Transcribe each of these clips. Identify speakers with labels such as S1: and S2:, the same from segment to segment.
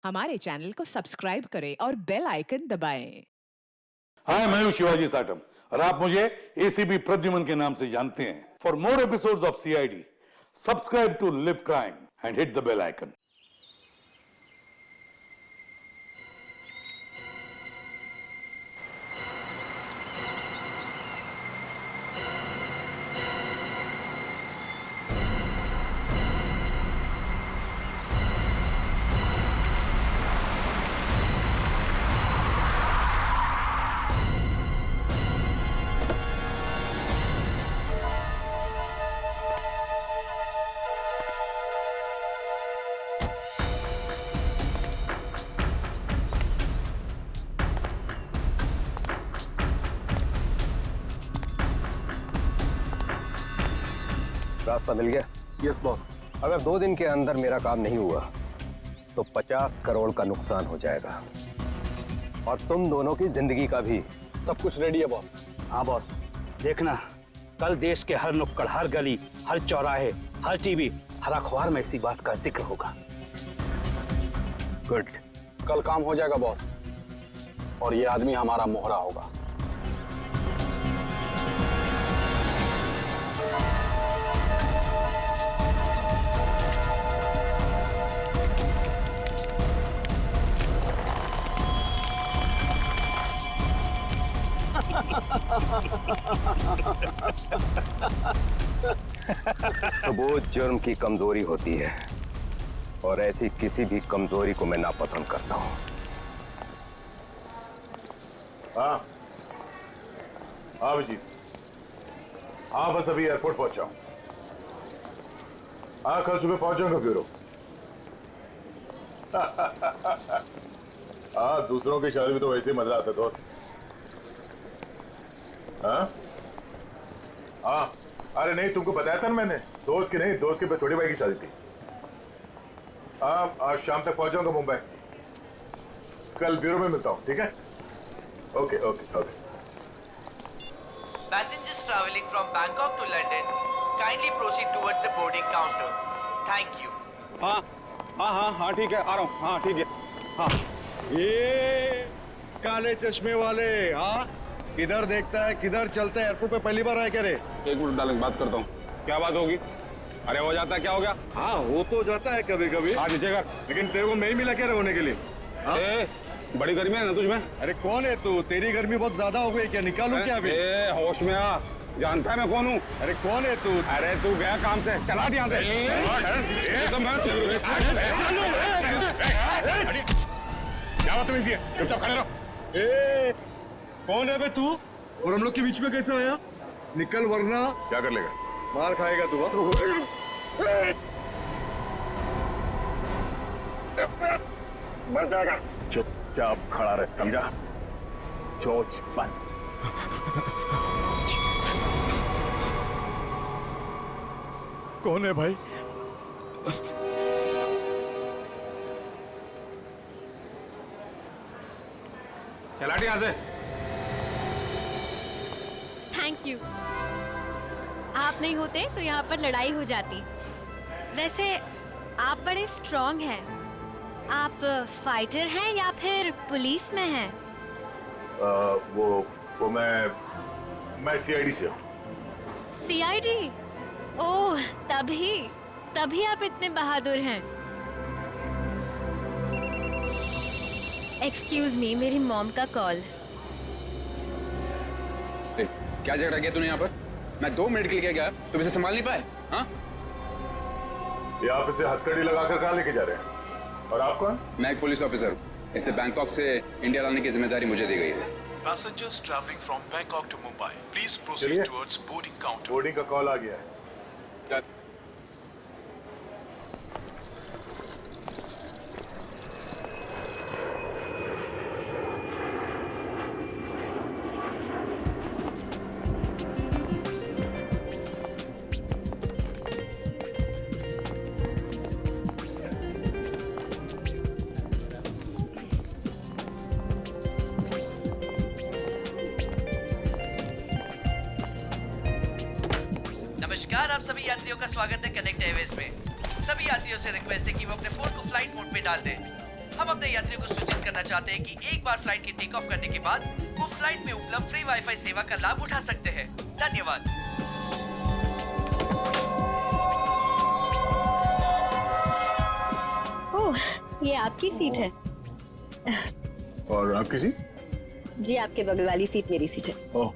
S1: हमारे चैनल को सब्सक्राइब करें और बेल आइकन दबाएं।
S2: हाय, मैं हूं शिवाजी साटम और आप मुझे एसीपी प्रद्युमन के नाम से जानते हैं। For more episodes of CID, subscribe to live crime and hit the bell icon.
S3: रास्ता मिल गया?
S4: Yes boss.
S3: अगर 2 दिन के अंदर मेरा काम नहीं हुआ तो 50 करोड़ का नुकसान हो जाएगा और तुम दोनों की जिंदगी का भी।
S4: सब कुछ रेडी है बॉस।
S5: हाँ बॉस, देखना कल देश के हर नुक्कड़, हर गली, हर चौराहे, हर टीवी, हर अखबार में इसी बात का जिक्र होगा।
S3: गुड।
S4: कल काम हो जाएगा बॉस, और ये आदमी हमारा मोहरा होगा।
S3: सबूत जुर्म की कमजोरी होती है और ऐसी किसी भी कमजोरी को मैं नापसंद करता हूं।
S6: हाँ अभिजीत, हाँ बस अभी एयरपोर्ट पहुंचा हूं। हाँ कल सुबह पहुंच जाऊंगा ब्यूरो। हाँ दूसरों की शादी में तो वैसे ही मजा आता है दोस्त। हाँ हाँ, अरे नहीं तुमको बताया था ना मैंने, दोस्त की नहीं, दोस्त के छोटे भाई की शादी थी। हाँ आज शाम तक पहुंच जाऊंगा मुंबई। कल ब्यूरो में मिलता हूँ, ठीक है? Okay okay okay.
S7: Passengers traveling from Bangkok to London, kindly proceed towards the boarding counter. Thank you.
S8: हाँ हाँ हाँ हाँ ठीक है, आ रहा हूँ। हाँ ठीक है। हाँ
S9: ये काले चश्मे वाले, हाँ किधर देखता है किधर चलता है? एयरपोर्ट पे पहली बार आया क्या रे?
S8: एक मिनट डालेंगे, बात करता हूँ। क्या बात होगी? अरे हो जाता है, क्या हो गया?
S9: हाँ हो तो जाता है कभी कभी।
S8: हाँ नीचे कर।
S9: लेकिन तेरे को मैं ही मिला क्या होने के लिए? हाँ?
S8: बड़ी गर्मी है ना तुझमें?
S9: अरे कौन है तू? तेरी गर्मी बहुत ज्यादा हो गई क्या? निकालू क्या अभी?
S8: होश में आ, जानता है मैं कौन हूँ?
S9: अरे कौन है तू?
S8: अरे तू गया काम से, चला दिया क्या बात है? चुपचाप खड़े रहो।
S9: कौन है बे तू? और हम लोग के बीच में कैसे आया? निकल वरना
S6: क्या कर लेगा?
S9: मार खाएगा तू।
S6: मर जाएगा। चुपचाप खड़ा रहे, समझा? चोच बंद।
S9: कौन है भाई?
S8: चला यहाँ से।
S10: Thank you. आप नहीं होते तो यहाँ पर लड़ाई हो जाती। वैसे आप बड़े स्ट्रॉन्ग हैं। आप फाइटर हैं या फिर पुलिस में हैं?
S6: वो मैं सीआईडी से हूँ।
S10: सीआईडी? ओह तभी आप इतने बहादुर हैं। एक्सक्यूज मी, मेरी मॉम का कॉल।
S8: क्या झगड़ा किया तूने यहाँ पर? मैं 2 मिनट के लिए गया, तुम इसे संभाल नहीं पाए? हाँ
S6: ये आप इसे हथकड़ी लगाकर कहाँ लेके जा रहे हैं? और आप कौन?
S8: मैं एक पुलिस ऑफिसर हूँ। इसे बैंकॉक से इंडिया लाने की जिम्मेदारी मुझे दी गई है।
S11: Passengers traveling from Bangkok to Mumbai, please
S6: चलिए।
S11: proceed towards boarding counter.
S6: Boarding का कॉल आ गया है।
S7: नमस्कार, आप सभी यात्रियों का स्वागत है कनेक्ट एयरवेज में। सभी यात्रियों से रिक्वेस्ट है कि वो अपने फोन को फ्लाइट मोड पे डाल दें। हम अपने यात्रियों को सूचित करना चाहते हैं कि एक बार फ्लाइट के टेक ऑफ करने के बाद वो फ्लाइट में उपलब्ध फ्री वाईफाई सेवा का लाभ उठा सकते हैं। धन्यवाद।
S10: ओह, ये आपकी सीट है।
S6: और आपकी सीट?
S10: जी, आपके बगल वाली सीट मेरी सीट है।
S6: ओह,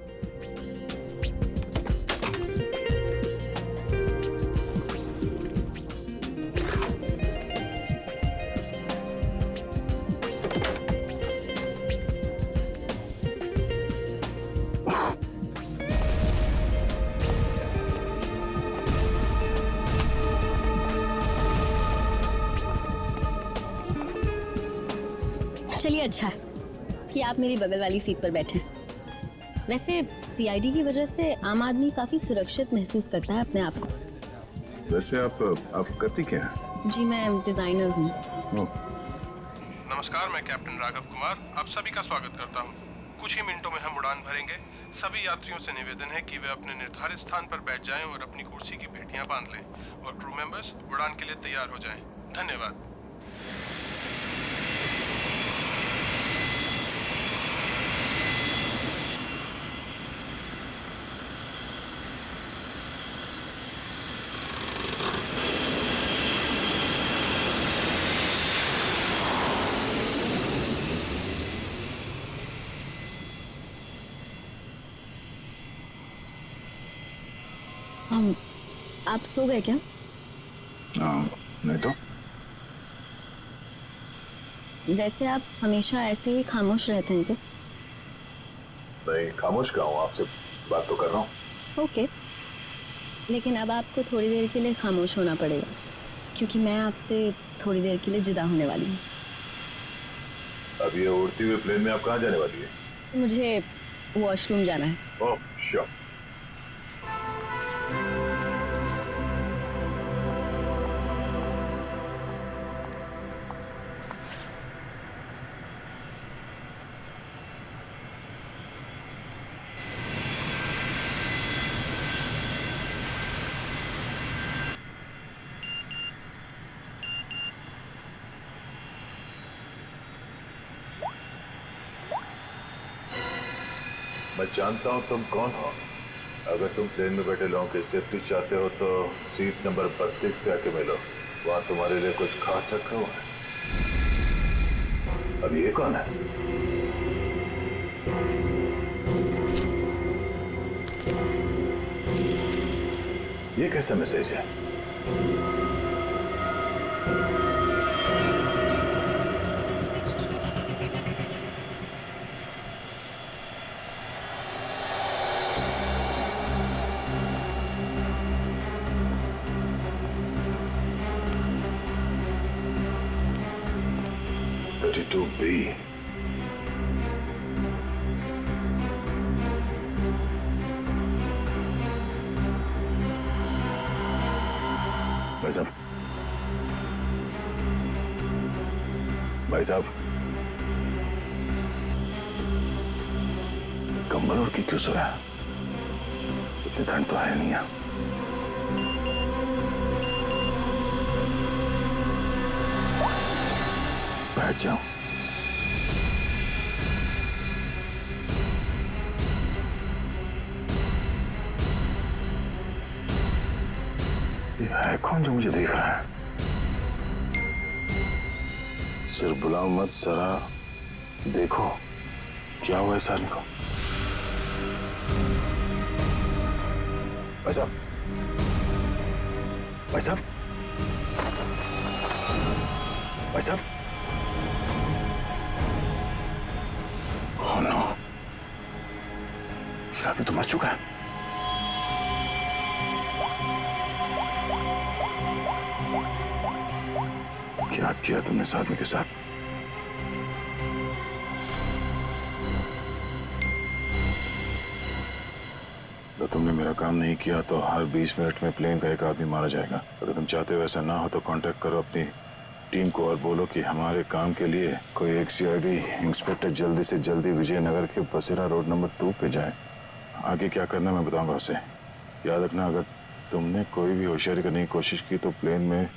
S10: चलिए, अच्छा है कि आप मेरी बगल वाली सीट पर बैठे। वैसे सीआईडी की वजह से आम आदमी काफी सुरक्षित महसूस करता है अपने आप को।
S6: वैसे आप करती क्या हैं?
S10: जी, मैं डिजाइनर हूँ।
S12: नमस्कार, मैं कैप्टन राघव कुमार आप सभी का स्वागत करता हूं। कुछ ही मिनटों में हम उड़ान भरेंगे। सभी यात्रियों से निवेदन है कि वे अपने निर्धारित स्थान पर बैठ जाएं और अपनी कुर्सी की पेटियां बांध लें और क्रू मेंबर्स उड़ान के लिए तैयार हो जाएं। धन्यवाद।
S10: आप सो गए क्या?
S6: नहीं तो।
S10: वैसे आप हमेशा ऐसे ही खामोश रहते हैं क्या?
S6: नहीं, खामोश क्या हूँ, आपसे बात तो कर रहा हूँ।
S10: ओके, लेकिन अब आपको थोड़ी देर के लिए खामोश होना पड़ेगा क्योंकि मैं आपसे थोड़ी देर के लिए जुदा होने वाली हूँ।
S6: अब ये उड़ती हुए प्लेन में आप कहाँ जाने वाली है?
S10: मुझे वॉशरूम जाना है।
S6: ओह, श्योर। मैं जानता हूं तुम कौन हो। अगर तुम प्लेन में बैठे लोगों की सेफ्टी चाहते हो तो सीट नंबर 32 पे आके मिलो। वहां तुम्हारे लिए कुछ खास रखा हुआ है। अब ये कौन है? ये कैसा मैसेज है? B. भाई साहब, भाई साहब, कंबल ओढ़ के क्यों सोया? इतनी ठंड तो है नहीं है। बैठ जाओ। है कौन जो मुझे देख रहा है? सिर्फ बुलाओ मत, जरा देखो क्या हुआ इस आदमी को। भाई साहब, भाई साहब, भाई साहब, ओह नो, ये आदमी तो मर चुका है। क्या किया तुमने इस आदमी के साथ? तो तुमने मेरा काम नहीं किया तो हर 20 मिनट में प्लेन का एक आदमी मारा जाएगा। अगर तुम चाहते हो ऐसा ना हो तो कांटेक्ट करो अपनी टीम को और बोलो कि हमारे काम के लिए कोई एक सीआईडी इंस्पेक्टर जल्दी से जल्दी विजयनगर के बसेरा रोड नंबर 2 पे जाए। आगे क्या करना मैं बताऊंगा उसे। याद रखना, अगर तुमने कोई भी होशियारी करने की कोशिश की तो प्लेन में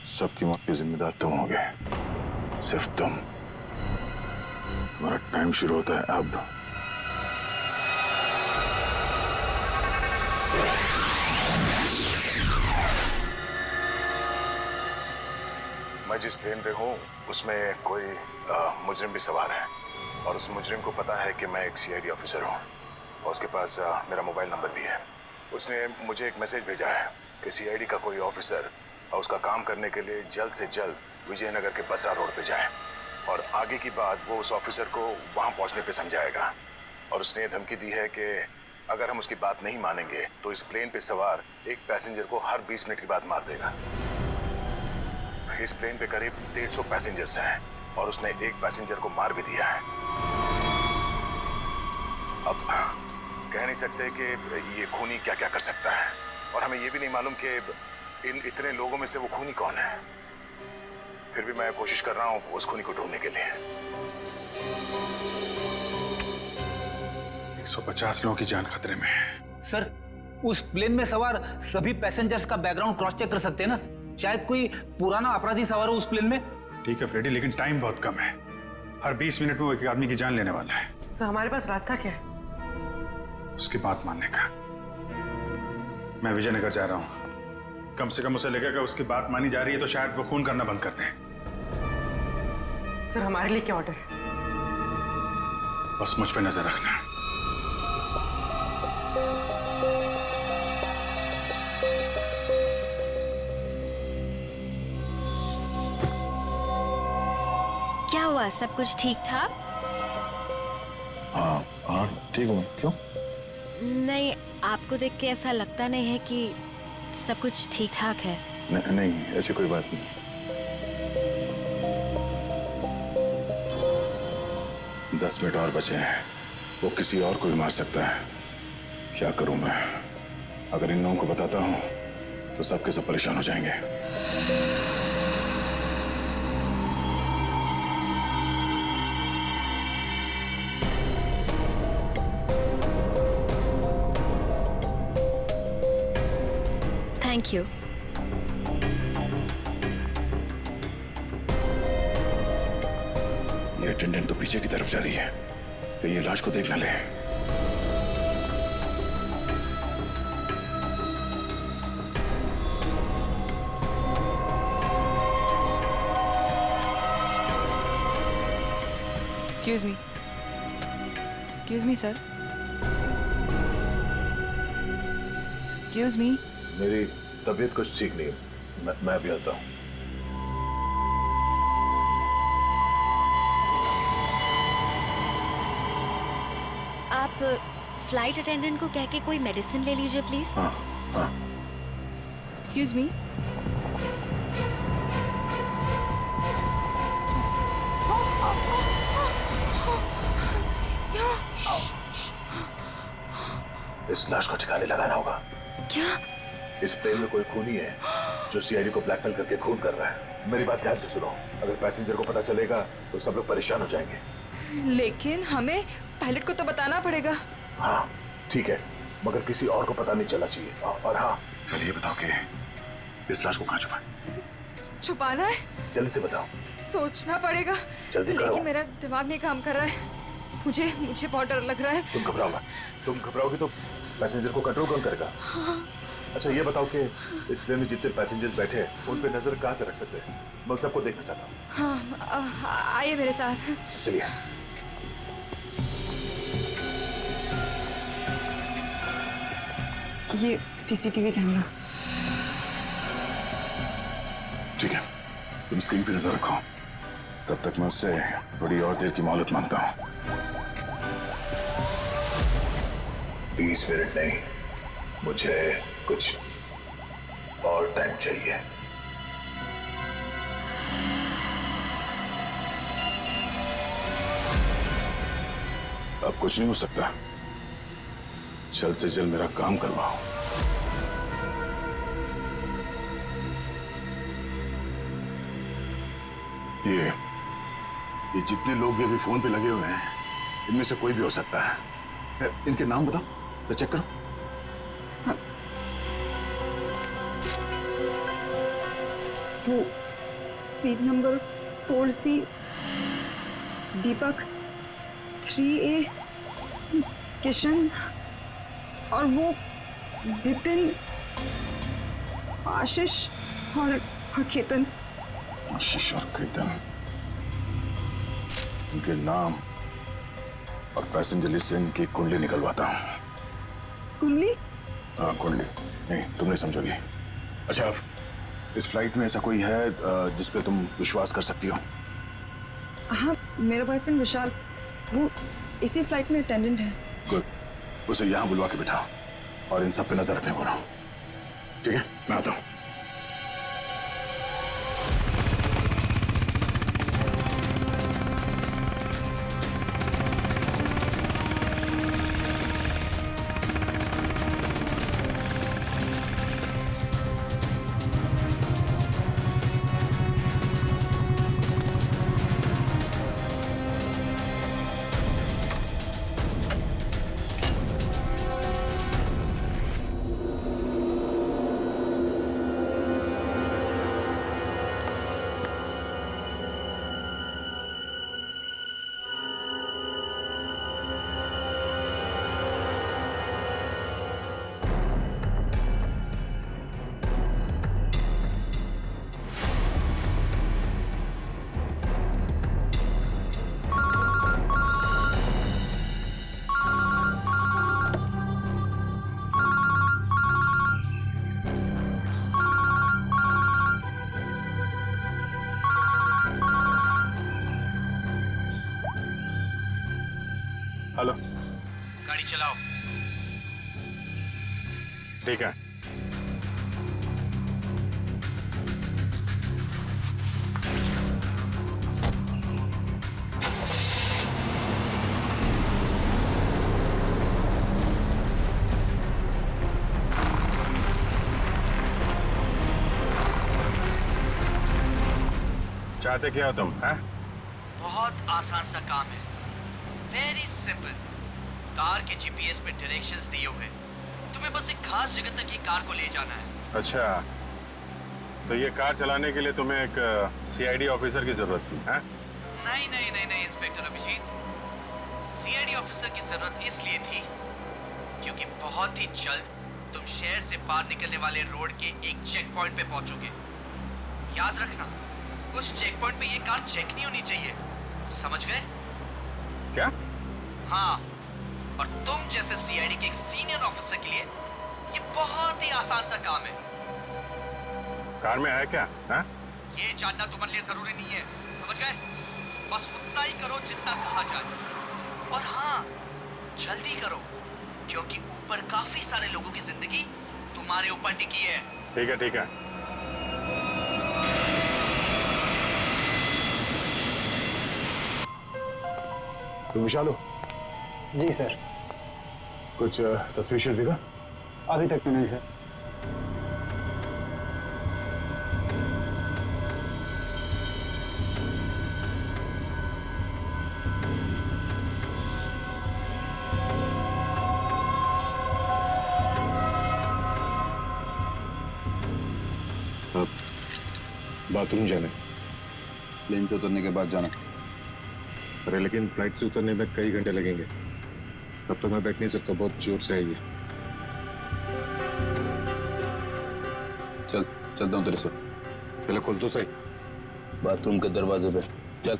S6: सबकी मौत के जिम्मेदार तुम होगे। सिर्फ तुम। तुम्हारा टाइम शुरू होता है अब। मैं जिस प्लेन पे हूँ उसमें कोई मुजरिम भी सवार है और उस मुजरिम को पता है कि मैं एक सीआईडी ऑफिसर हूँ और उसके पास मेरा मोबाइल नंबर भी है। उसने मुझे एक मैसेज भेजा है कि सीआईडी का कोई ऑफिसर उसका काम करने के लिए जल्द से जल्द विजयनगर के बसरा रोड पे जाए और आगे की बात वो उस ऑफिसर को वहाँ पहुँचने पे समझाएगा। और उसने धमकी दी है कि अगर हम उसकी बात नहीं मानेंगे तो इस प्लेन पे सवार एक पैसेंजर को हर 20 मिनट के बाद मार देगा। इस प्लेन पे करीब 150 पैसेंजर्स हैं और उसने एक पैसेंजर को मार भी दिया है। अब कह नहीं सकते कि ये खूनी क्या क्या कर सकता है और हमें ये भी नहीं मालूम कि इन इतने लोगों में से वो खूनी कौन है। फिर भी मैं कोशिश कर रहा हूँ उस खूनी को ढूंढने के लिए।
S12: 150 लोगों की जान खतरे में है।
S5: सर, उस प्लेन में सवार सभी पैसेंजर्स का बैकग्राउंड क्रॉस चेक कर सकते हैं ना? शायद कोई पुराना अपराधी सवार हो उस प्लेन में।
S12: ठीक है फ्रेडी, लेकिन टाइम बहुत कम है। हर 20 मिनट में वो एक आदमी की जान लेने वाला है।
S13: सर, हमारे पास रास्ता क्या है?
S12: उसकी बात मानने का। मैं विजयनगर जा रहा हूँ। कम से कम उसे लगेगा उसकी बात मानी जा रही है तो शायद वो खून करना बंद कर दें।
S13: सर, हमारे लिए क्या ऑर्डर है?
S12: बस मुझ पे नजर रखना।
S10: क्या हुआ, सब कुछ ठीक ठाक?
S6: हाँ हाँ ठीक हूँ। क्यों?
S10: नहीं, आपको देख के ऐसा लगता नहीं है कि सब कुछ ठीक ठाक है।
S6: नहीं, ऐसी कोई बात नहीं। 10 मिनट और बचे हैं। वो किसी और को भी मार सकता है। क्या करूं मैं? अगर इन लोगों को बताता हूं तो सबके सब परेशान हो जाएंगे।
S10: Thank you.
S6: ये अटेंडेंट तो पीछे की तरफ जा रही है तो ये लाश को देख ना ले।
S1: Excuse me, sir. Excuse me.
S6: मेरी तबीयत कुछ ठीक नहीं है। मैं भी आता हूँ।
S10: आप फ्लाइट अटेंडेंट को कह के कोई मेडिसिन ले लीजिए प्लीज।
S6: हाँ हाँ।
S1: Excuse me.
S6: इस लाश को ठिकाने लगाना होगा।
S10: क्या?
S6: इस प्लेन में कोई खूनी है जो सीआईडी को ब्लैकमेल करके खून कर रहा है। मेरी बात ध्यान से सुनो। अगर पैसेंजर को पता चलेगा तो सब लोग परेशान हो जाएंगे।
S13: लेकिन हमें पायलट को तो बताना पड़ेगा।
S6: हाँ ठीक है, मगर किसी और को पता नहीं चलना चाहिए। और हाँ, पहले ये बताओ कि इस लाश को कहाँ
S13: छुपाना है?
S6: जल्दी से बताओ।
S13: सोचना पड़ेगा।
S6: जल्दी करो।
S13: लेकिन मेरा दिमाग नहीं काम कर रहा है। मुझे बहुत डर लग रहा है।
S6: तुम घबराओ मत। तुम घबराओगे तो पैसेंजर को कंट्रोल कौन करेगा? अच्छा ये बताओ कि इस प्लेन में जितने पैसेंजर्स बैठे हैं उन पे नजर कहाँ से रख सकते हैं? मैं सबको देखना चाहता हूँ।
S13: हाँ, आइए मेरे साथ।
S6: चलिए।
S13: ये सीसीटीवी कैमरा।
S6: ठीक है, तुम स्क्रीन पे नजर रखो। तब तक मैं उससे थोड़ी और देर की मोहलत मांगता हूँ। 20 मिनट नहीं, मुझे कुछ और टाइम चाहिए। अब कुछ नहीं हो सकता। जल्द से जल्द मेरा काम करवाओ। ये जितने लोग भी अभी फोन पे लगे हुए हैं, इनमें से कोई भी हो सकता है। इनके नाम बताओ तो चेक करो।
S13: हाँ। वो सीट नंबर 4C, दीपक 3A, किशन और वो विपिन, आशीष और केतन।
S6: आशीष और केतन, इनके नाम और पैसेंजर लिस्ट से इनकी कुंडली निकलवाता हूँ।
S13: कुंडली?
S6: हाँ कुंडली, नहीं तुम नहीं समझोगी। अच्छा, इस फ्लाइट में ऐसा कोई है जिस पे तुम विश्वास कर सकती हो?
S13: हाँ, मेरा बॉयफ्रेंड विशाल, वो इसी फ्लाइट में अटेंडेंट है।
S6: गुड, उसे यहाँ बुलवा के बिठाओ और इन सब पे नजर रखने बोलो। ठीक है, मैं आता हूँ।
S12: हेलो,
S7: गाड़ी चलाओ।
S12: ठीक है। चाहते क्या हो तुम? हैं?
S7: बहुत आसान सा काम है, वेरी सिंपल। कार के जीपीएस पे डायरेक्शंस दिए हुए, तुम्हें बस एक खास जगह तक ये कार को ले जाना है।
S12: अच्छा, तो ये कार चलाने के लिए तुम्हें एक सीआईडी ऑफिसर की जरूरत थी? हैं?
S7: नहीं नहीं नहीं नहीं इंस्पेक्टर अभिजीत, सीआईडी ऑफिसर की जरूरत इसलिए थी क्योंकि बहुत ही जल्द तुम शहर से बाहर निकलने वाले रोड के एक चेक पॉइंट पे पहुंचोगे। याद रखना, उस चेक पॉइंट पे ये कार चेक नहीं होनी चाहिए, समझ गए?
S12: क्या?
S7: हाँ, और तुम जैसे सीआईडी के एक सीनियर ऑफिसर के लिए ये बहुत ही आसान सा काम है।
S12: कार में है क्या? हैं?
S7: ये जानना तुम्हारे लिए जरूरी नहीं है, समझ गए? बस उतना ही करो जितना कहा जाए, और हाँ, जल्दी करो क्योंकि ऊपर काफी सारे लोगों की जिंदगी तुम्हारे ऊपर टिकी है।
S12: ठीक है, ठीक है।
S6: तुम विशाल हो?
S5: जी सर।
S6: कुछ सस्पिशियस दिखा?
S5: अभी तक तो नहीं सर।
S6: अब बाथरूम जाने,
S8: प्लेन से उतरने के बाद जाना।
S6: अरे लेकिन फ्लाइट से उतरने में कई घंटे लगेंगे, तब तक मैं बैठ नहीं सकता, बहुत जोर से आई है।
S8: चल, चलता हूँ तेरे से।
S6: पहले खोल तो सही।
S8: बाथरूम के दरवाजे पे चल।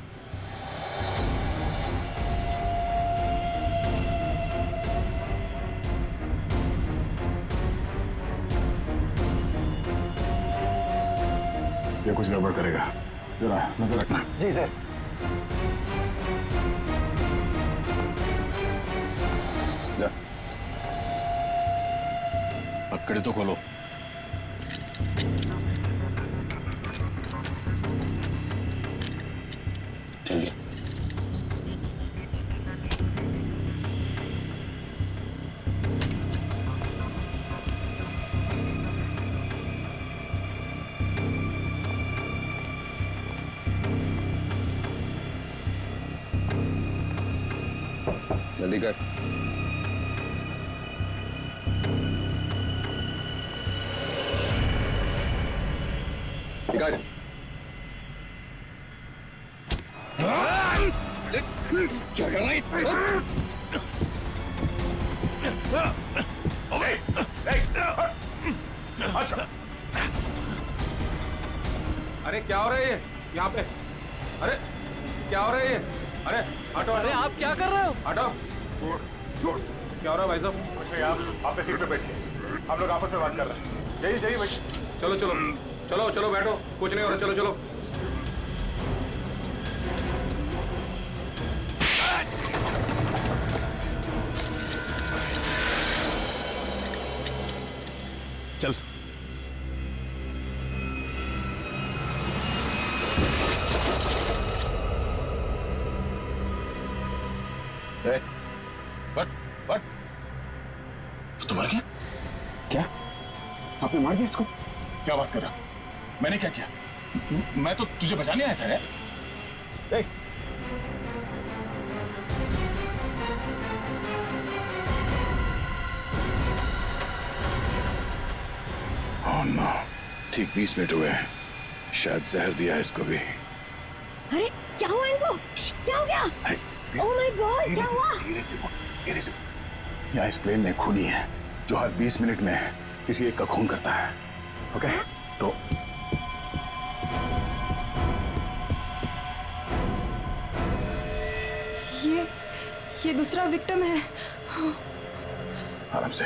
S6: ये कुछ गड़बड़ करेगा, जरा नजर रखना।
S5: जी सर।
S8: जा, पकड़े तो खोलो। चलिए। जल्दी कर।
S9: क्या कर रहा है?
S6: अच्छा,
S8: अरे क्या हो रहा है ये यहाँ पे? अरे क्या हो रहा है ये? अरे हटो,
S5: अरे आप क्या कर रहे हो?
S8: हटो। क्या हो रहा है भाई साहब?
S6: कुछ नहीं, आप अपने सीट पे बैठिए, हम लोग आपस में बात कर रहे हैं। जाइए जाइए भाई।
S8: चलो चलो चलो चलो बैठो, कुछ नहीं हो रहा, चलो चलो।
S6: चल।
S8: बट
S6: तो मर गया?
S8: क्या आपने मार दिया इसको?
S6: क्या बात कर रहा? मैंने क्या किया? मैं तो तुझे बचाने आया था यार। Oh no, ठीक 20 मिनट हुए हैं, शायद जहर दिया है इसको भी।
S10: अरे क्या हुआ इनको? क्या हो गया? ओह माय गॉड, क्या हुआ?
S6: धीरे से बोल, धीरे से। यहाँ इस प्लेन में खूनी है जो हर 20 मिनट में किसी एक का खून करता है। ओके? तो
S13: ये दूसरा विक्टिम है।
S6: आराम से।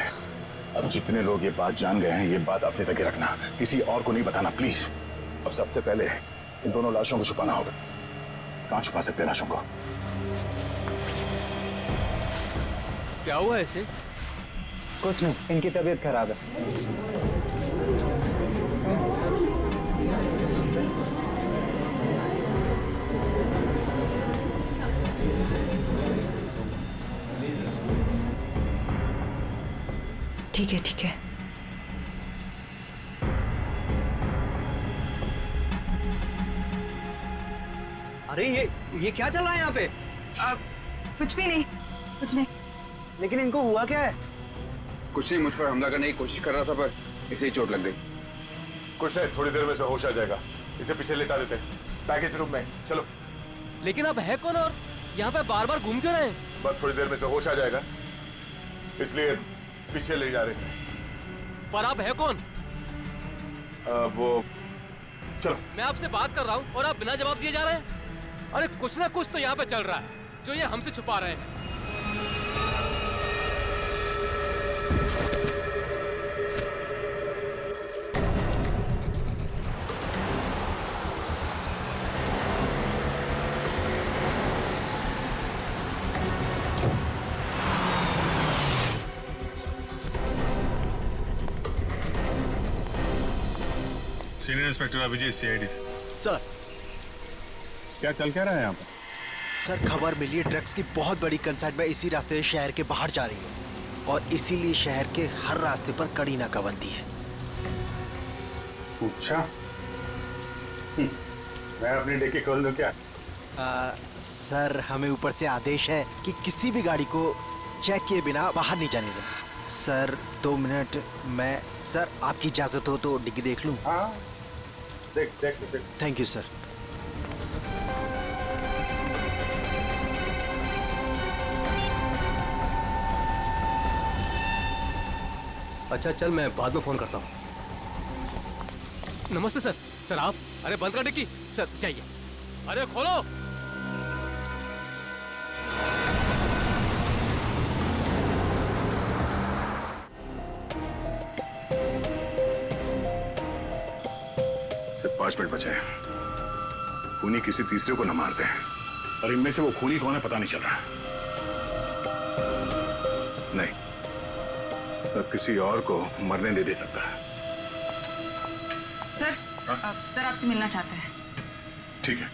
S6: अब जितने लोग ये बात जान गए हैं, ये बात अपने तक ही रखना, किसी और को नहीं बताना प्लीज। अब सबसे पहले इन दोनों लाशों को छुपाना होगा। कहाँ छुपा सकते हैं लाशों को?
S5: क्या हुआ ऐसे?
S3: कुछ नहीं, इनकी तबीयत खराब है।
S13: ठीक है ठीक है।
S7: अरे ये क्या चल रहा है यहाँ पे?
S13: कुछ भी नहीं, कुछ नहीं।
S7: लेकिन इनको हुआ क्या है?
S8: कुछ नहीं, मुझ पर हमला करने की कोशिश कर रहा था पर इसे ही चोट लग गई।
S6: कुछ नहीं, थोड़ी देर में से होश आ जाएगा। इसे पीछे लेटा देते हैं, पैकेज रूम में। चलो।
S5: लेकिन आप है कौन और यहाँ पे बार बार घूम क्यों रहे हैं?
S6: बस थोड़ी देर में से होश आ जाएगा, इसलिए पीछे ले जा रहे थे।
S5: पर आप है कौन?
S6: वो चलो।
S5: मैं आपसे बात कर रहा हूँ और आप बिना जवाब दिए जा रहे हैं। अरे कुछ ना कुछ तो यहाँ पे चल रहा है जो ये हमसे छुपा रहे हैं।
S12: सीनियर इंस्पेक्टर अभिजीत, सीआईडी से।
S14: सर,
S12: क्या चल क्या रहा है यहाँ पर?
S14: सर खबर मिली है ड्रग्स की बहुत बड़ी कंसाइनमेंट इसी रास्ते से शहर के बाहर जा रही है और इसीलिए शहर के हर रास्ते पर कड़ी नाकाबंदी है।
S6: अच्छा, मैं अपनी डिक्की खोल दूं क्या?
S14: सर हमें ऊपर से आदेश है कि किसी भी गाड़ी को चेक किए बिना बाहर नहीं जाने दें। सर 2 मिनट, मैं सर आपकी इजाजत हो तो डिग्गी देख लूं?
S6: हाँ, देख।
S14: Thank you sir.
S5: अच्छा चल, मैं बाद में फोन करता हूँ। नमस्ते सर। सर आप? अरे बंद कर डिक्की। सर चाहिए। अरे खोलो।
S6: सिर्फ 5 मिनट बचे हैं। खूनी किसी तीसरे को न मार दे, और इनमें से वो खूनी कौन है पता नहीं चल रहा। नहीं, तो किसी और को मरने दे सकता है।
S13: सर, सर आपसे मिलना चाहते हैं।
S6: ठीक है।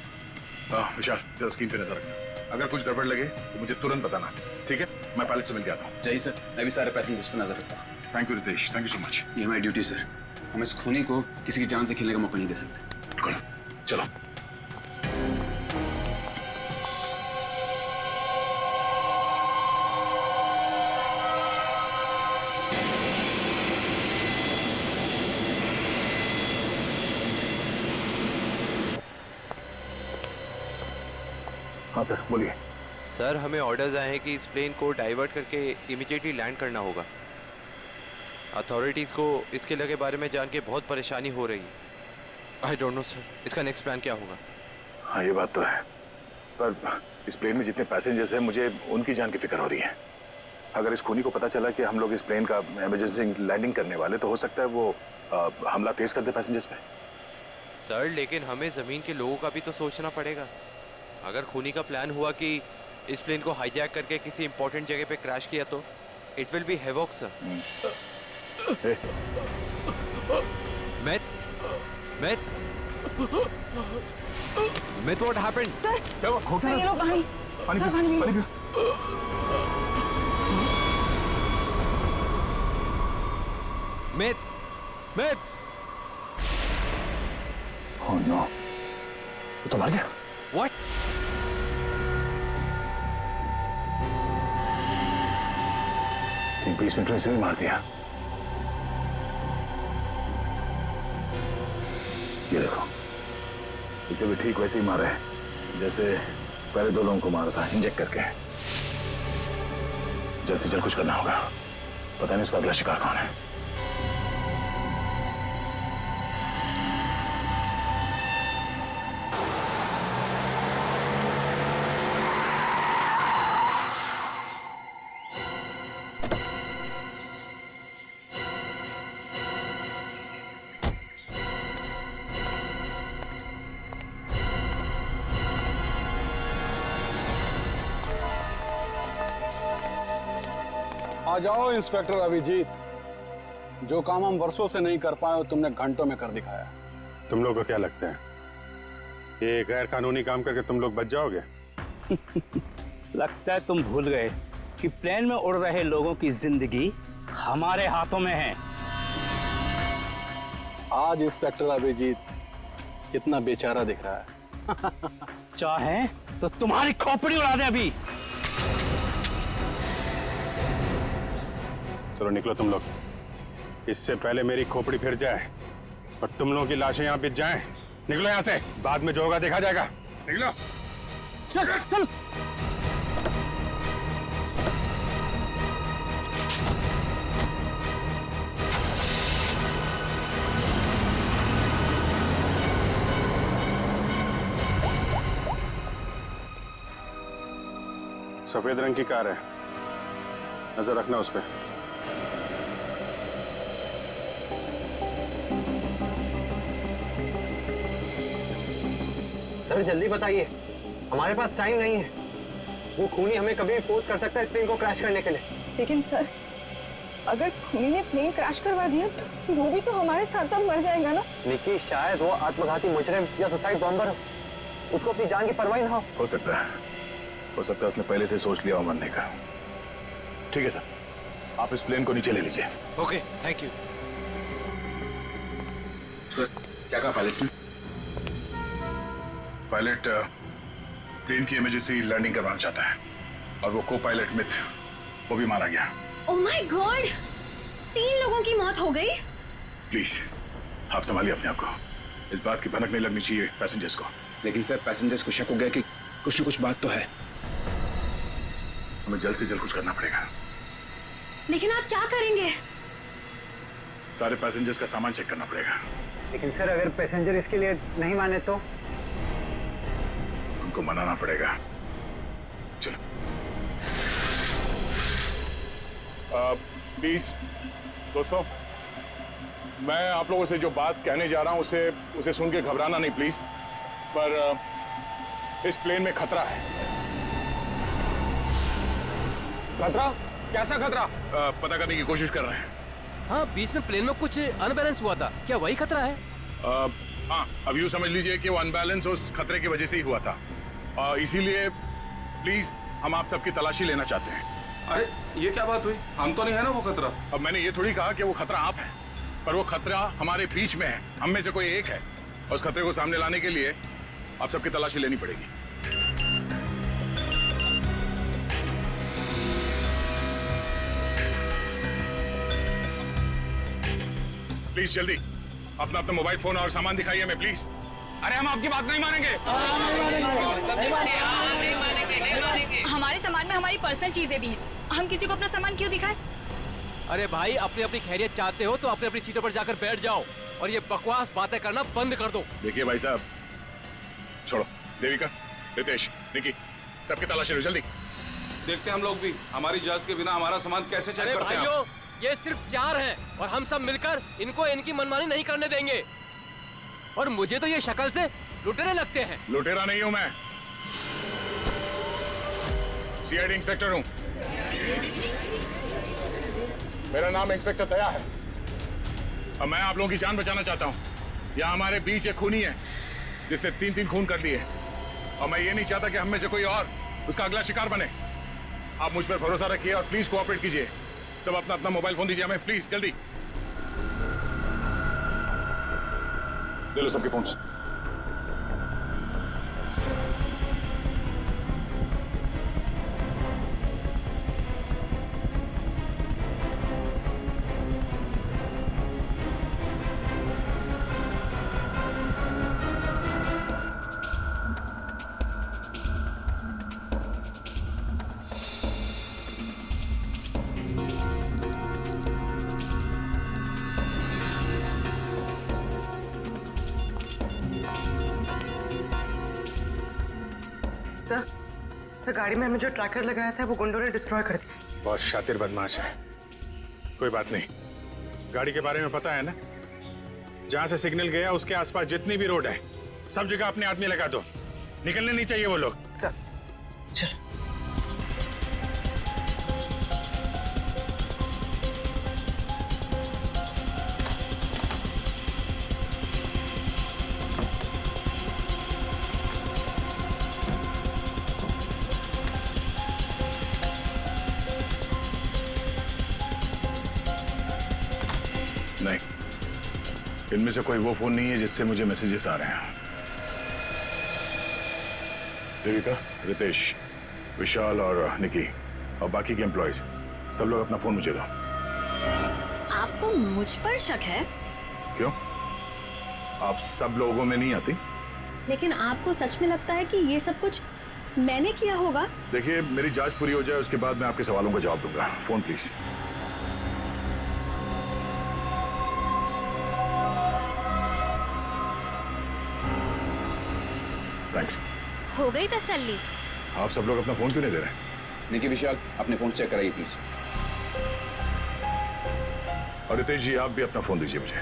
S6: हाँ विशाल, जरा स्क्रीन पे नजर रखना। अगर कुछ गड़बड़ लगे तो मुझे तुरंत बताना, ठीक है? मैं पायलट से मिल के आता हूँ।
S8: जय सर, मैं भी सारे पैसेंजर्स पर नजर रखता हूँ।
S6: Thank you Ritesh, thank you so much.
S8: ये हमारी ड्यूटी सर। हम इस खूनी को किसी की जान से खेलने का मौका नहीं दे सकते।
S6: बिल्कुल, चलो। हाँ सर बोलिए।
S15: सर हमें ऑर्डर्स आए हैं कि इस प्लेन को डाइवर्ट करके इमीडिएटली लैंड करना होगा। अथॉरिटीज़ को इसके लगे बारे में जान के बहुत परेशानी हो रही है। आई डोंट नो सर, इसका नेक्स्ट प्लान क्या होगा?
S6: हाँ ये बात तो है, पर इस प्लेन में जितने पैसेंजर्स हैं मुझे उनकी जान की फिक्र हो रही है। अगर इस खूनी को पता चला कि हम लोग इस प्लेन का इमरजेंसी लैंडिंग करने वाले, तो हो सकता है वो हमला तेज कर दे पैसेंजर्स पे।
S15: सर लेकिन हमें ज़मीन के लोगों का भी तो सोचना पड़ेगा। अगर खूनी का प्लान हुआ कि इस प्लेन को हाईजैक करके किसी इंपॉर्टेंट जगह पे क्रैश किया तो it will be havoc sir. Myth, what happened?
S13: Sir ये लोग पानी सर पानी
S15: Myth!
S6: Oh no! वो तो मर गया।
S15: What?
S6: ठीक 20 मिनट में इसे भी मार दिया। ये देखो, इसे भी ठीक वैसे ही मारा है जैसे पहले 2 लोगों को मारा था, इंजेक्ट करके। जल्द से जल्द कुछ करना होगा, पता नहीं उसका अगला शिकार कौन है।
S4: आ जाओ इंस्पेक्टर अभिजीत, जो काम हम वर्षों से नहीं कर पाए तुमने घंटों में कर दिखाया।
S12: तुम लोग को क्या लगता है ये गैर कानूनी काम करके तुम लोग बच जाओगे?
S5: लगता है तुम भूल गए कि प्लेन में उड़ रहे लोगों की जिंदगी हमारे हाथों में है।
S4: आज इंस्पेक्टर अभिजीत कितना बेचारा दिख रहा है।
S5: चाहे तो तुम्हारी खोपड़ी उड़ा दे अभी।
S12: चलो निकलो तुम लोग, इससे पहले मेरी खोपड़ी फिर जाए और तुम लोगों की लाशें यहाँ बिछ जाएं। निकलो यहाँ से, बाद में जो होगा देखा जाएगा। निकलो।
S5: चल।
S12: सफेद रंग की कार है, नजर रखना उस पर।
S3: सर जल्दी बताइए, हमारे पास टाइम नहीं है। वो खूनी हमें कभी भी फोर्स कर सकता है इस प्लेन को क्रैश करने के लिए।
S13: लेकिन सर अगर खूनी ने प्लेन क्रैश करवा दिया तो वो भी तो हमारे साथ साथ मर जाएगा ना।
S3: निकी शायद वो आत्मघाती मुजरिम या सुसाइड बॉम्बर हो, उसको अपनी जान की परवाह ना
S6: हो सकता है, उसने पहले से सोच लिया हो मरने का। ठीक है सर, आप इस प्लेन को नीचे ले लीजिए।
S15: Okay thank you
S6: sir. क्या कहा पायलट ने? पायलट प्लेन की इमरजेंसी लैंडिंग करवाना चाहता है और वो को पायलट मिथ वो भी मारा गया।
S10: ओह माय गॉड, 3 लोगों की मौत हो गई।
S6: प्लीज आप संभालिए अपने आप को, इस बात की भनक नहीं लगनी चाहिए पैसेंजर्स को।
S16: लेकिन सर पैसेंजर्स को शक हो गया कि कुछ न कुछ बात तो है।
S6: हमें जल्द से जल्द कुछ करना पड़ेगा।
S10: लेकिन आप क्या करेंगे?
S6: सारे पैसेंजर्स का सामान चेक करना पड़ेगा।
S3: लेकिन सर अगर पैसेंजर इसके लिए नहीं माने तो?
S6: उनको मनाना पड़ेगा। चलो। प्लीज दोस्तों, मैं आप लोगों से जो बात कहने जा रहा हूं उसे सुन के घबराना नहीं प्लीज। पर इस प्लेन में खतरा है।
S8: खतरा? कैसा खतरा?
S6: पता करने की कोशिश कर रहे हैं।
S17: हाँ, बीच में प्लेन में कुछ अनबैलेंस हुआ था, क्या वही खतरा है?
S6: हाँ, अब यूँ समझ लीजिए कि वो अनबैलेंस उस खतरे की वजह से ही हुआ था। इसीलिए प्लीज हम आप सबकी तलाशी लेना चाहते हैं।
S8: अरे ये क्या बात हुई? हम तो नहीं है ना वो खतरा।
S6: अब मैंने ये थोड़ी कहा कि वो खतरा आप है, पर वो खतरा हमारे बीच में है, हम में से कोई एक है। और उस खतरे को सामने लाने के लिए आप सबकी तलाशी लेनी पड़ेगी। प्लीज जल्दी अपना मोबाइल फोन और सामान दिखाइए हमें प्लीज।
S8: अरे हम आपकी बात नहीं मानेंगे।
S10: नहीं मानेंगे।
S18: हमारी पर्सनल चीजें भी हैं। हम किसी को अपना सामान क्यों दिखाएं?
S17: अरे भाई, अपनी अपनी खैरियत चाहते हो तो अपनी अपनी सीटों पर जाकर बैठ जाओ और ये बकवास बातें करना बंद कर दो।
S6: देखिए भाई साहब, छोड़ो। देविका, रितेश, निकी, सबकी तलाशी लो जल्दी।
S8: देखते हैं हम लोग भी, हमारी इजाजत के बिना हमारा सामान कैसे चेक करते हैं।
S17: भाइयों, ये सिर्फ 4 हैं और हम सब मिलकर इनको इनकी मनमानी नहीं करने देंगे। और मुझे तो ये शक्ल से लुटेरे लगते हैं।
S6: लुटेरा नहीं हूं मैं, सीआईडी इंस्पेक्टर हूं। मेरा नाम इंस्पेक्टर दया है और मैं आप लोगों की जान बचाना चाहता हूं। यहाँ हमारे बीच एक खूनी है जिसने 3 खून कर दिए और मैं ये नहीं चाहता कि हम में से कोई और उसका अगला शिकार बने। आप मुझ पर भरोसा रखिए और प्लीज कोऑपरेट कीजिए। सब अपना अपना मोबाइल फोन दीजिए हमें, प्लीज जल्दी। ले लो सबके फोन्स।
S19: सर, गाड़ी में हमने जो ट्रैकर लगाया था वो गुंडों ने डिस्ट्रॉय कर दिया।
S6: बहुत शातिर बदमाश है। कोई बात नहीं, गाड़ी के बारे में पता है ना? जहां से सिग्नल गया उसके आसपास जितनी भी रोड है सब जगह अपने आदमी लगा दो। निकलने नहीं चाहिए वो लोग।
S19: सर चल।
S6: नहीं, इनमें से कोई वो फोन नहीं है जिससे मुझे मैसेजेस आ रहे हैं। देविका, रितेश, विशाल और निकी और बाकी के एम्प्लॉयज सब लोग अपना फोन मुझे दो।
S18: आपको मुझ पर शक है?
S6: क्यों? आप सब लोगों में नहीं आती?
S18: लेकिन आपको सच में लगता है कि ये सब कुछ मैंने किया होगा?
S6: देखिए, मेरी जांच पूरी हो जाए उसके बाद मैं आपके सवालों का जवाब दूंगा। Phone please. थैंक्स।
S10: हो गई तसल्ली?
S6: आप सब लोग अपना फोन क्यों नहीं दे रहे?
S16: निकी, विशाल, अपने फोन चेक कराइए प्लीज।
S6: और रितेश जी, आप भी अपना फोन दीजिए मुझे।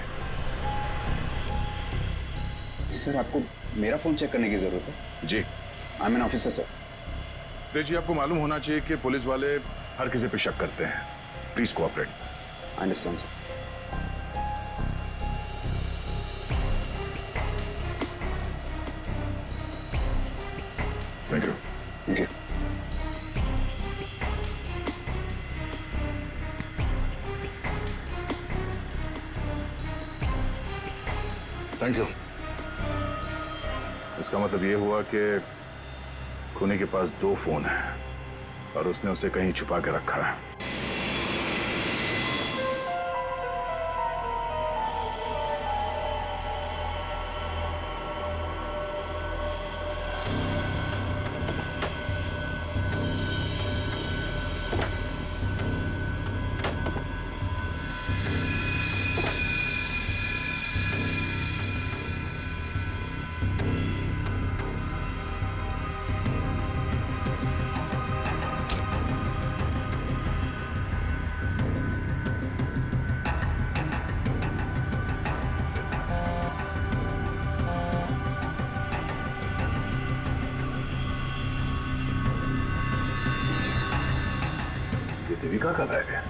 S16: सर, आपको मेरा फोन चेक करने की जरूरत है?
S6: जी।
S16: I am an officer sir.
S6: Ritesh ji, आपको मालूम होना चाहिए कि पुलिस वाले हर किसी पे शक करते हैं। Please cooperate.
S16: I understand sir.
S6: Thank you.
S16: Thank you.
S6: Thank you. इसका मतलब ये हुआ कि खूनी के पास 2 फोन हैं और उसने उसे कहीं छुपा के रखा है। देविका का बैग है।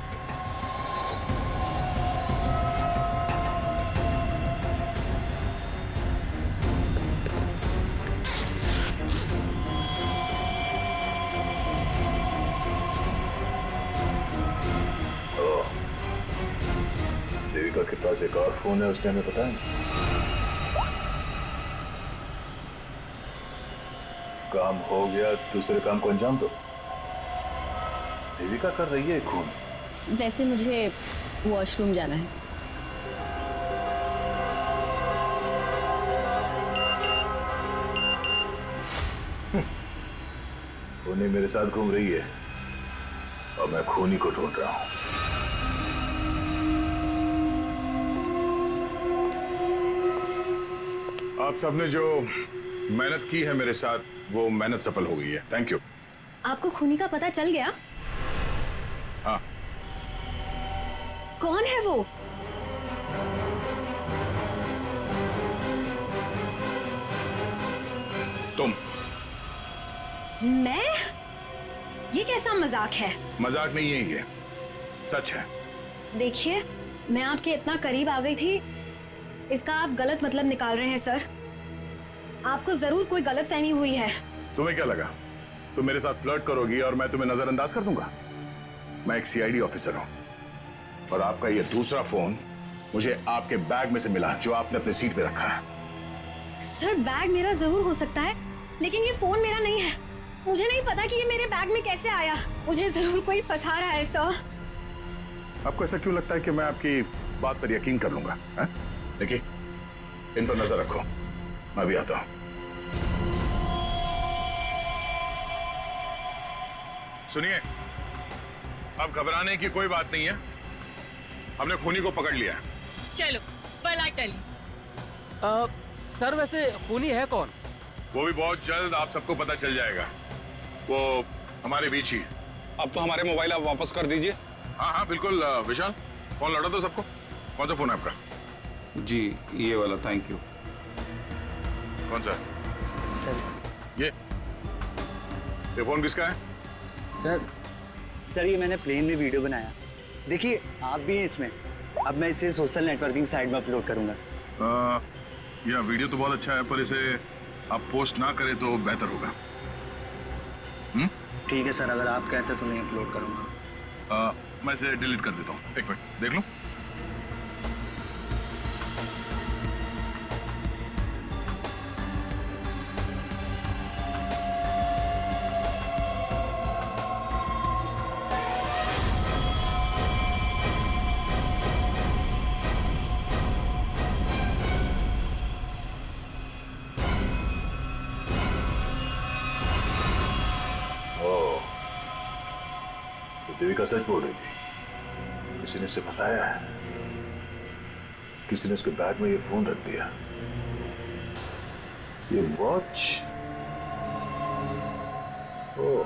S6: देविका के पास एक और फोन है, उसने हमें पता है। काम हो गया, दूसरे काम को अंजाम दो। देविका कर रही है खून।
S18: वैसे मुझे वॉशरूम जाना है।
S6: उन्हें मेरे साथ घूम रही है। और मैं खूनी को ढूंढ रहा हूं। आप सबने जो मेहनत की है मेरे साथ, वो मेहनत सफल हो गई है। Thank you.
S18: आपको खूनी का पता चल गया?
S6: हाँ।
S18: कौन है वो?
S6: तुम।
S18: मैं? ये कैसा मजाक है?
S6: मजाक नहीं है ये, सच है।
S18: देखिए, मैं आपके इतना करीब आ गई थी, इसका आप गलत मतलब निकाल रहे हैं सर। आपको जरूर कोई गलतफहमी हुई है।
S6: तुम्हें क्या लगा तुम मेरे साथ फ्लर्ट करोगी और मैं तुम्हें नजरअंदाज कर दूंगा? मैं एक सीआईडी ऑफिसर हूं और आपका ये दूसरा फोन मुझे आपके बैग में से मिला, जो आपने अपने सीट पे रखा है।
S18: सर, बैग मेरा जरूर हो सकता है, लेकिन ये फोन मेरा नहीं है। मुझे नहीं पता कि ये मेरे बैग में कैसे आया। मुझे जरूर कोई फंसा रहा है सर।
S6: आपको ऐसा क्यों लगता है कि मैं आपकी बात पर यकीन कर लूंगा? देखिए, इन पर नजर रखो, मैं भी आता हूं। सुनिए, अब घबराने की कोई बात नहीं है, हमने खूनी को पकड़ लिया है।
S17: चलो, भला टली। सर, वैसे खूनी है कौन?
S6: वो भी बहुत जल्द आप सबको पता चल जाएगा। वो हमारे बीच ही।
S4: अब तो हमारे मोबाइल आप वापस कर दीजिए।
S6: हाँ हाँ बिल्कुल। विशाल, फोन लौटा दो सबको। कौन सा फोन है आपका?
S12: जी, ये वाला। Thank you.
S6: कौन सा?
S14: सर,
S6: ये फोन किसका है?
S20: सर ये मैंने प्लेन में वीडियो बनाया। देखिए, आप भी हैं इसमें। अब मैं इसे सोशल नेटवर्किंग साइट में अपलोड करूंगा।
S6: यह वीडियो तो बहुत अच्छा है, पर इसे आप पोस्ट ना करें तो बेहतर होगा।
S20: ठीक है सर, अगर आप कहते तो मैं अपलोड करूंगा।
S6: मैं इसे डिलीट कर देता हूँ। एक मिनट देख लूं। देविका सच बोल रही थी, किसी ने उसे फंसाया है। किसी ने उसके बैग में ये फोन रख दिया। ये वॉच। ओह,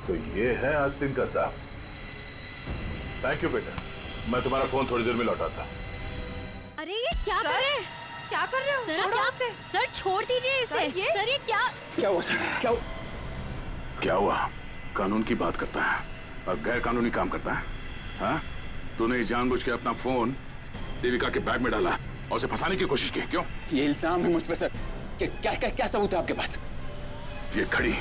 S6: तो ये है आस्तीन का साहब। थैंक यू बेटा, मैं तुम्हारा फोन थोड़ी देर में लौटाता।
S10: अरे ये क्या कर रहे हैं? क्या कर रहे हो? छोड़ो उसे। सर, छोड़ दीजिए इसे। सर, ये क्या
S6: हुआ सर? क्या हुआ? कानून की बात करता है और गैर कानूनी काम करता है। हाँ? तूने जानबूझ के अपना फोन देविका के बैग में डाला और उसे फंसाने की कोशिश की। क्यों?
S16: ये इल्जाम है मुझ पे सर। क्या सबूत है आपके पास?
S6: ये घड़ी,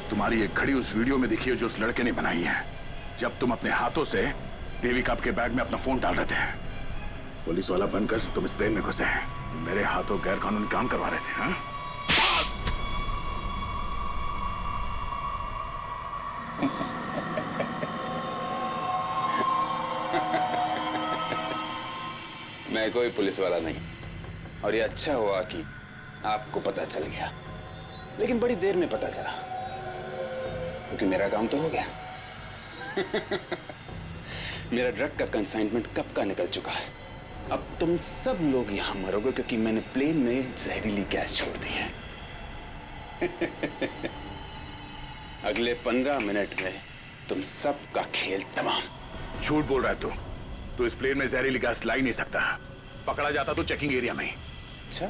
S6: तुम्हारी एक घड़ी उस वीडियो में दिखी है जो उस लड़के ने बनाई है, जब तुम अपने हाथों से देविका के बैग में अपना फोन डाल रहे थे। पुलिस वाला बनकर तुम इस प्लेन में घुसे, मेरे हाथों गैर कानूनी काम करवा रहे थे। हाँ?
S16: मैं कोई पुलिस वाला नहीं, और ये अच्छा हुआ कि आपको पता चल गया, लेकिन बड़ी देर में पता चला, क्योंकि मेरा काम तो हो गया। मेरा ड्रग का कंसाइनमेंट कब का निकल चुका है। अब तुम सब लोग यहां मरोगे क्योंकि मैंने प्लेन में जहरीली गैस छोड़ दी है। अगले 15 मिनट में तुम सबका खेल तमाम।
S6: झूठ बोल रहा है तू इस प्लेन में जहरीली गैस ला ही नहीं सकता। पकड़ा जाता तो चेकिंग एरिया में ही।
S16: अच्छा।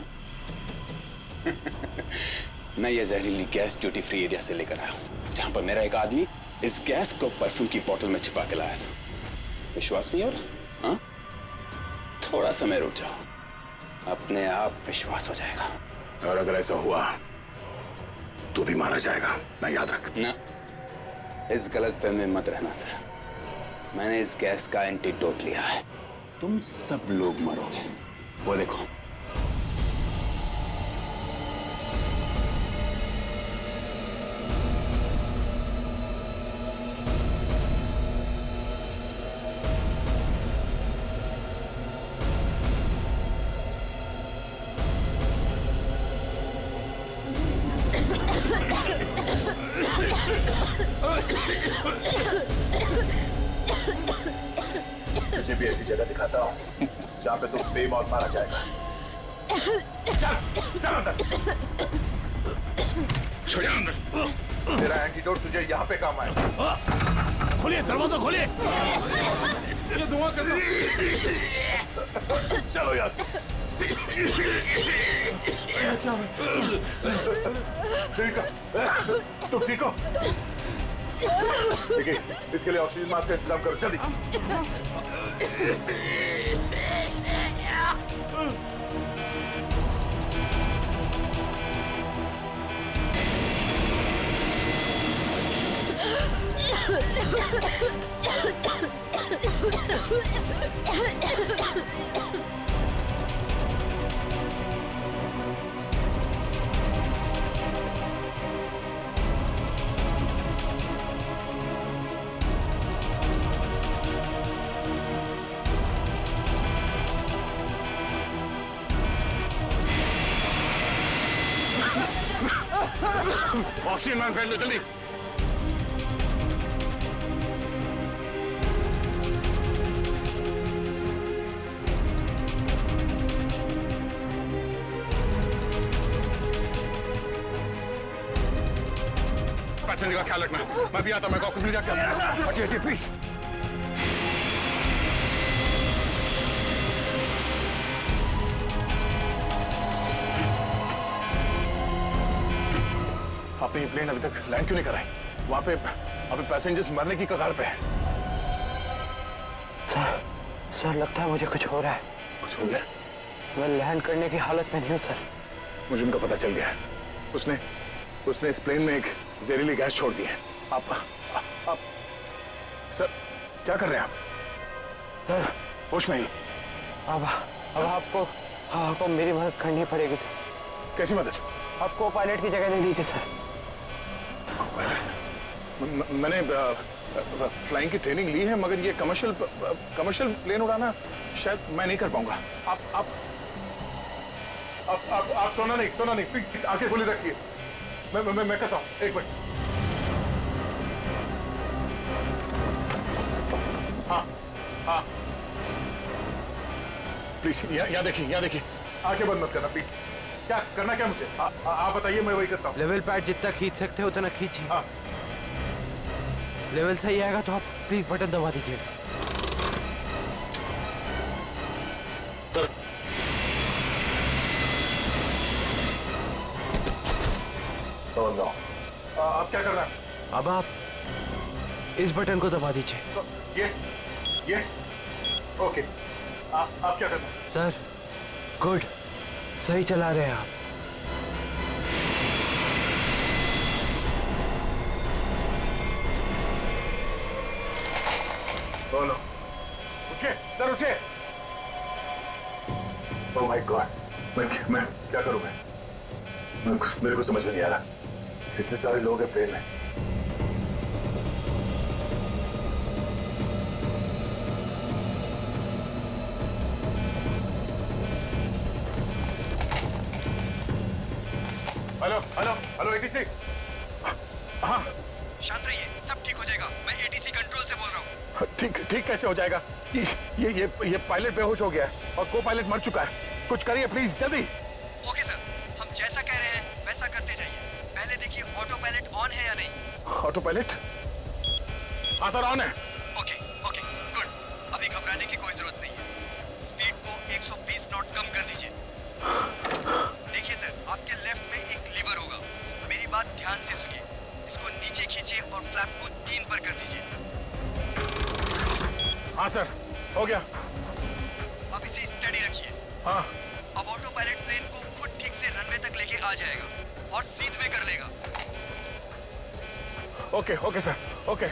S16: मैं ये जहरीली गैस ड्यूटी फ्री एरिया से लेकर आया हूं, जहां पर मेरा एक आदमी इस गैस को परफ्यूम की बोतल में छिपा के लाया था। विश्वास नहीं हो रहा? हाँ? थोड़ा समय रुक जाओ, अपने आप विश्वास हो जाएगा।
S6: और अगर ऐसा हुआ तो भी मारा जाएगा, ना याद रख।
S16: ना, इस गलतफहमी में मत रहना सर। मैंने इस गैस का एंटीडोट लिया है। तुम सब लोग मरोगे। वो देखो।
S11: तुझे भी ऐसी जगह दिखाता हूँ जहाँ पे तुम बेमौत मारा जाएगा। चल चल अंदर, चल अंदर। तेरा एंटीडोट तुझे यहाँ पे काम आएगा।
S8: खोलिए दरवाजा, खोलिए। ये धुआं कैसे?
S11: चलो यार।
S8: क्या है?
S11: ठीक है, तुम ठीक हो? देखिए, इसके लिए ऑक्सीजन मास्क का इंतजाम करो जल्दी।
S8: ऑक्सीजन फैल लो जल्दी। पैसेंजर का ख्याल रखना। मैं भी आता, मैं ऑक्सीजन जाकर हटिए हटिए प्लीज। आपने ये प्लेन अभी तक लैंड क्यों नहीं कराई? वहां पे पैसेंजर्स मरने की कगार पे है।
S14: सर लगता है मुझे कुछ हो रहा है।
S11: कुछ हो गया?
S14: मैं लैंड करने की हालत में नहीं हूँ सर।
S11: मुझे उनका पता चल गया है। उसने इस प्लेन में एक जहरीली गैस छोड़ दी है। आप सर क्या कर रहे हैं आप?
S14: सर
S11: होश में ही?
S14: अब आपको मेरी मदद करनी पड़ेगी सर।
S11: कैसी मदद?
S14: आपको पायलट की जगह ले लीजिए सर।
S11: मैंने फ्लाइंग की ट्रेनिंग ली है, मगर ये कमर्शियल प्लेन उड़ाना शायद मैं नहीं कर पाऊंगा। आप सोना नहीं प्लीज आंखें खुली रखिए। मैं कहता हूँ, एक मिनट। हाँ प्लीज यहाँ देखिए आंखें बंद मत करना प्लीज। क्या करना, क्या मुझे आप बताइए, मैं वही करता हूँ।
S15: लेवल पैड जितना खींच सकते हो उतना खींचिए।
S11: हाँ।
S15: लेवल सही आएगा तो आप प्लीज बटन दबा दीजिए।
S11: सर नो आप क्या कर रहे हैं?
S15: अब आप इस बटन को दबा दीजिए।
S11: ये ओके। आप क्या कर रहे हैं?
S15: सर गुड, सही चला रहे हैं आप।
S11: बोलो, उठिए सर, उठिए। ओह माय गॉड, मैं क्या करूं? मेरे को समझ में नहीं आ रहा। इतने सारे लोग हैं प्लेन में। Hello ATC. हाँ
S7: शांत रहिए, सब ठीक हो जाएगा। मैं एटीसी कंट्रोल से बोल रहा हूँ।
S11: ठीक कैसे हो जाएगा? ये पायलट बेहोश हो गया है और को पायलट मर चुका है। कुछ करिए प्लीज जल्दी।
S7: ओके सर, हम जैसा कह रहे हैं वैसा करते जाइए। पहले देखिए ऑटो पायलट ऑन है या नहीं।
S11: Auto pilot? हाँ सर ऑन है।
S7: Okay good. अभी घबराने की कोई जरूरत नहीं है। स्पीड को 120 नॉट कम कर दीजिए। देखिए सर, आपके लेफ्ट में एक लीवर होगा। मेरी बात ध्यान से सुनिए। इसको नीचे खींचिए और फ्लैप को 3 पर कर दीजिए।
S11: हाँ सर, हो गया।
S7: अब इसे स्टडी रखिए।
S11: हाँ।
S7: अब ऑटो पायलट प्लेन को खुद ठीक से रनवे तक लेके आ जाएगा और सीध में कर लेगा।
S11: Okay sir, okay.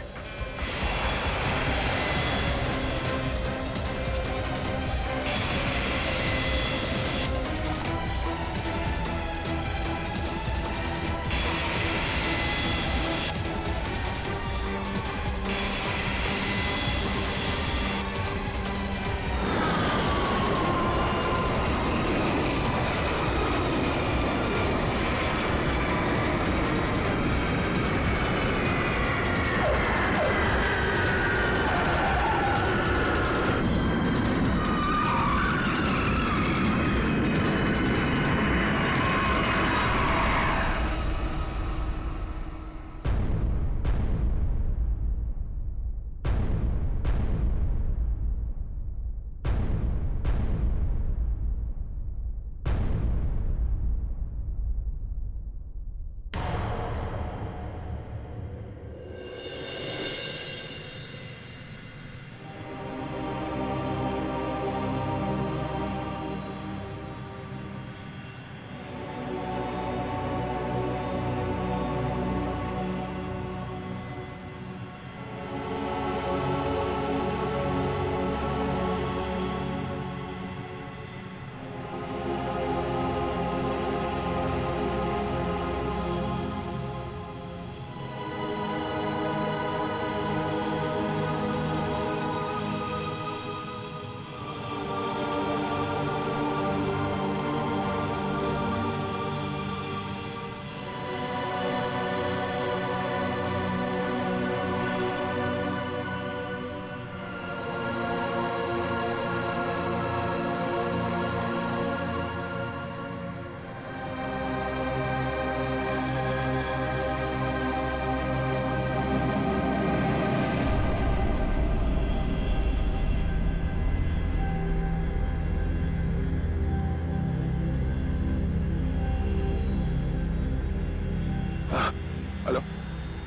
S11: Hello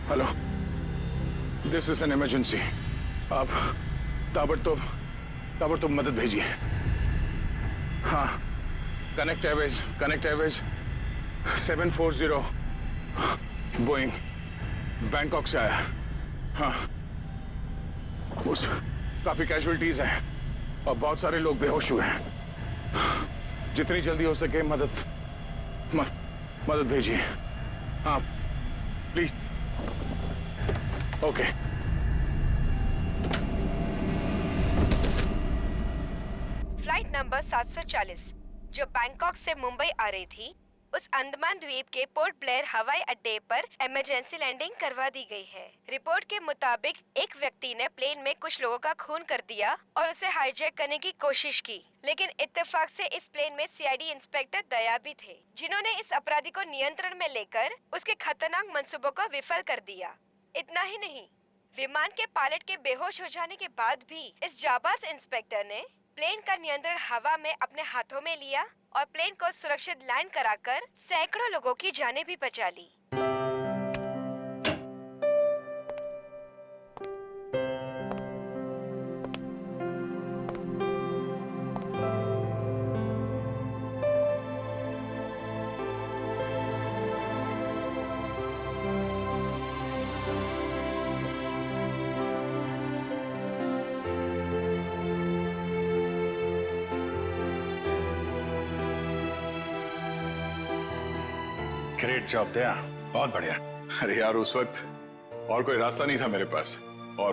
S11: hello, this is an emergency. आप ताबड़तोड़ मदद भेजिए। हाँ, कनेक्ट एयरवेज 740 बोइंग बैंकॉक से आया। हाँ, उस काफी कैजुअलिटीज हैं और बहुत सारे लोग बेहोश हुए हैं। जितनी जल्दी हो सके मदद भेजिए। हाँ प्लीज। ओके।
S21: फ्लाइट नंबर 740 जो बैंकॉक से मुंबई आ रही थी, उस अंडमान द्वीप के पोर्ट ब्लेयर हवाई अड्डे पर इमरजेंसी लैंडिंग करवा दी गई है। रिपोर्ट के मुताबिक एक व्यक्ति ने प्लेन में कुछ लोगों का खून कर दिया और उसे हाईजैक करने की कोशिश की, लेकिन इत्तेफाक से इस प्लेन में सीआईडी इंस्पेक्टर दया भी थे, जिन्होंने इस अपराधी को नियंत्रण में लेकर उसके खतरनाक मंसूबों को विफल कर दिया। इतना ही नहीं, विमान के पायलट के बेहोश हो जाने के बाद भी इस जाबाज इंस्पेक्टर ने प्लेन का नियंत्रण हवा में अपने हाथों में लिया और प्लेन को सुरक्षित लैंड कराकर सैकड़ों लोगों की जानें भी बचा ली।
S11: ग्रेट जॉब दया, बहुत बढ़िया। अरे यार, उस वक्त और कोई रास्ता नहीं था मेरे पास और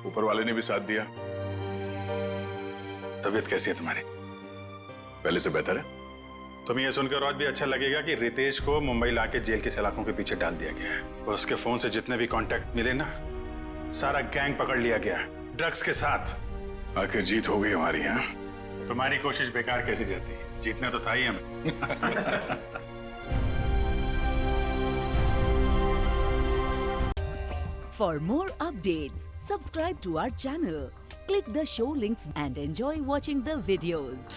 S11: ऊपर वाले ने भी साथ दिया। तबीयत कैसी है तुम्हारी? पहले से बेहतर है।
S12: तुम्हें यह सुनकर और भी अच्छा लगेगा कि रितेश को मुंबई लाके जेल के सलाखों के पीछे डाल दिया गया है और उसके फोन से जितने भी कांटेक्ट मिले ना, सारा गैंग पकड़ लिया गया ड्रग्स के साथ।
S11: आखिर जीत हो गई हमारी। हाँ,
S12: तुम्हारी कोशिश बेकार कैसी जाती? जीतना तो था ही हमें।
S1: For more updates, subscribe to our channel, click the show links and enjoy watching the videos.